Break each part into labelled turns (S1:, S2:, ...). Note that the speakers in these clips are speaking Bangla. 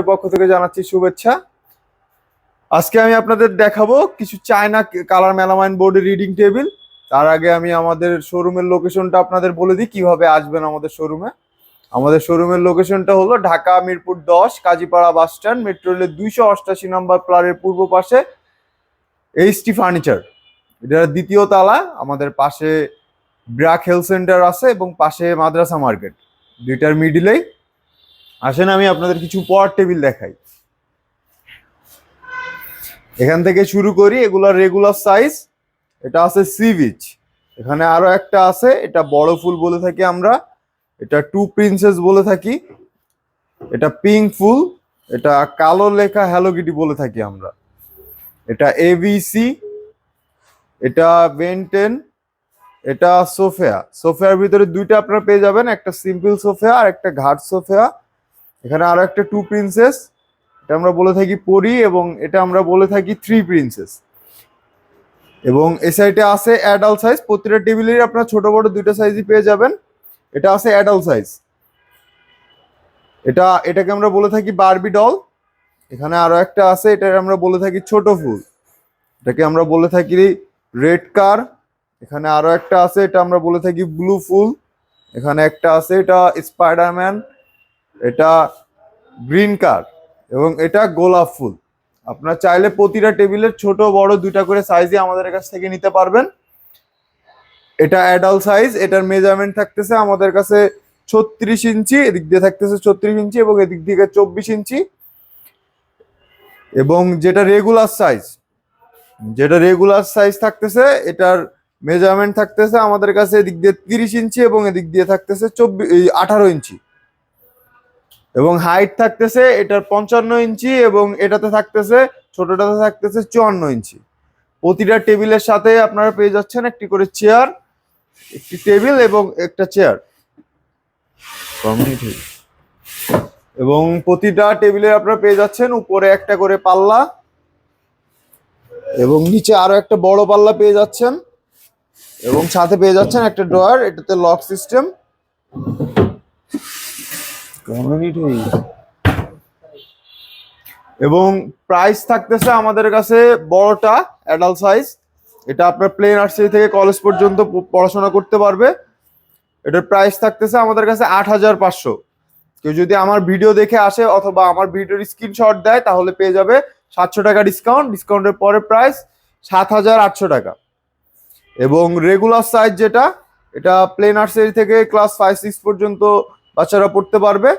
S1: পক্ষ থেকে জানাচ্ছি শুভেচ্ছা। আজকে আমি আপনাদের দেখাবো কিছু চায়না কালার মেলামাইন বোর্ডের রিডিং টেবিল। তার আগে আমি আমাদের শোরুমের লোকেশনটা আপনাদের বলে দিই কিভাবে আসবেন আমাদের শোরুমে। আমাদের শোরুমের লোকেশনটা হলো Dhaka Mirpur 10 Kazipara bus stand, metro রেলের 288 নম্বর প্লারের পূর্ব পাশে এইচটি ফার্নিচার, এটার দ্বিতীয় তালা। আমাদের পাশে ব্র্যাক হেলথ সেন্টার আছে এবং পাশে মাদ্রাসা মার্কেট, দুইটার মিডিলেই। আসেন আমি আপনাদের কিছু পড়ার টেবিল দেখাই। এখান থেকে শুরু করি, এগুলার রেগুলার সাইজ। এটা আছে সি বিচ, এখানে আরো একটা আছে, এটা বড় ফুল বলে থাকি আমরা, এটা টু প্রিন্সেস বলে থাকি, এটা পিঙ্ক ফুল, এটা কালো লেখা হ্যালো কিটি বলে থাকি আমরা, এটা এবিসি, এটা বেনটেন, এটা সোফিয়া। সোফিয়ার ভিতরে দুইটা আপনারা পেয়ে যাবেন, একটা সিম্পল সোফিয়া আর একটা ঘাট সোফিয়া। এখানে আরো একটা টু প্রিন্সেস, এটা আমরা বলে থাকি পরি, এবং এটা আমরা বলে থাকি থ্রি প্রিন্সেস। এবং এই সাইডে আছে অ্যাডাল্ট সাইজ, প্রতিটা টেবিলের আপনারা ছোট বড় দুইটা সাইজই পেয়ে যাবেন। এটা আছে অ্যাডাল্ট সাইজ, এটাকে আমরা বলে থাকি বারবি ডল। এখানে আরো একটা আছে, এটা আমরা বলে থাকি ছোট ফুল, এটাকে আমরা বলে থাকি রেড কার। এখানে আরো একটা আছে, এটা আমরা বলে থাকি ব্লু ফুল। এখানে একটা আছে, এটা স্পাইডারম্যান, এটা গ্রিন কার, এবং এটা গোলাপ ফুল। আপনারা চাইলে প্রতিটা টেবিলের ছোট বড় দুইটা করে সাইজই আমাদের কাছ থেকে নিতে পারবেন। এটা অ্যাডাল্ট সাইজ, এটার মেজারমেন্ট থাকতেছে আমাদের কাছে 36 ইঞ্চি, এদিক দিয়ে থাকতেছে 36 ইঞ্চি এবং এদিক থেকে 24 ইঞ্চি। এবং যেটা রেগুলার সাইজ থাকতেছে, এটার মেজারমেন্ট থাকতেছে আমাদের কাছে এদিক দিয়ে 30 ইঞ্চি এবং এদিক দিয়ে থাকতেছে 18 ইঞ্চি। এবং হাইট থাকতেছে এটার 55 ইঞ্চি এবং এটাতে থাকতেছে, ছোটটাতে থাকতেছে 54 ইঞ্চি। প্রতিটা টেবিলের সাথে আপনারা পেয়ে যাচ্ছেন একটি করে চেয়ার, একটি টেবিল এবং একটা চেয়ার। এবং প্রতিটা টেবিলে আপনারা পেয়ে যাচ্ছেন উপরে একটা করে পাল্লা এবং নিচে আরো একটা বড় পাল্লা পেয়ে যাচ্ছেন, এবং সাথে পেয়ে যাচ্ছেন একটা ড্রয়ার, এটাতে লক সিস্টেম। এবং প্রাইস থাকতেছে আমাদের কাছে বড়টা অ্যাডাল্ট সাইজ, এটা আপনার প্লে নার্সারি থেকে কলেজ পর্যন্ত পড়াশোনা করতে পারবে। এটার প্রাইস থাকতেছে আমাদের কাছে 8500। কেউ যদি আমার ভিডিও দেখে আসে অথবা আমার ভিডিওর স্ক্রিনশট দেয় তাহলে পেয়ে যাবে 700 টাকা ডিসকাউন্ট, ডিসকাউন্টের পরে প্রাইস 7800 টাকা। এবং রেগুলার সাইজ যেটা, এটা প্লে নার্সারি থেকে ক্লাস 5-6 পর্যন্ত বাচ্চারা পড়তে পারবে,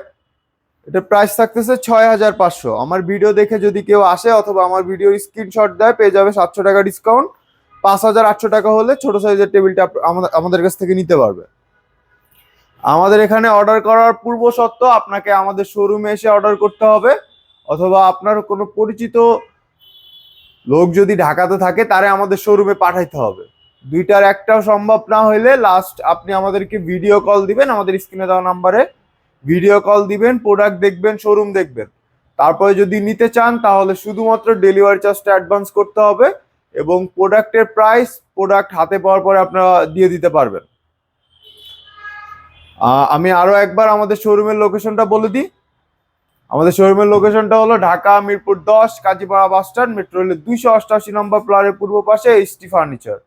S1: এটা প্রাইস থাকতেছে 6500। আমার ভিডিও দেখে যদি কেউ আসে অথবা আমার ভিডিওর স্ক্রিনশট দেয় পেয়ে যাবে 700 টাকা ডিসকাউন্ট। 5800 টাকা হলে ছোট সাইজের টেবিলটা আমাদের কাছ থেকে নিতে পারবে। আমাদের এখানে অর্ডার করার পূর্ব শর্ত আপনাকে আমাদের শোরুমে এসে অর্ডার করতে হবে, অথবা আপনার কোনো পরিচিত লোক যদি ঢাকাতে থাকে তারে আমাদের শোরুমে পাঠাইতে হবে। দুইটার একটাও সম্ভব না হইলে লাস্ট আপনি আমাদেরকে ভিডিও কল দিবেন, আমাদের স্ক্রিনে দেওয়া নাম্বারে ভিডিও কল দিবেন, প্রোডাক্ট দেখবেন, শোরুম দেখবেন। তারপরে যদি নিতে চান তাহলে শুধুমাত্র ডেলিভারি চার্জটা অ্যাডভান্স করতে হবে এবং প্রোডাক্টের প্রাইস প্রোডাক্ট হাতে পাওয়ার পরে আপনারা দিয়ে দিতে পারবেন। আমি আরো একবার আমাদের শোরুমের লোকেশনটা বলে দিই। আমাদের শোরুমের লোকেশনটা হলো Dhaka Mirpur 10 Kazipara bus stand, metro রেলের 288 নম্বর প্লারের পূর্ব পাশে এইচটি ফার্নিচার।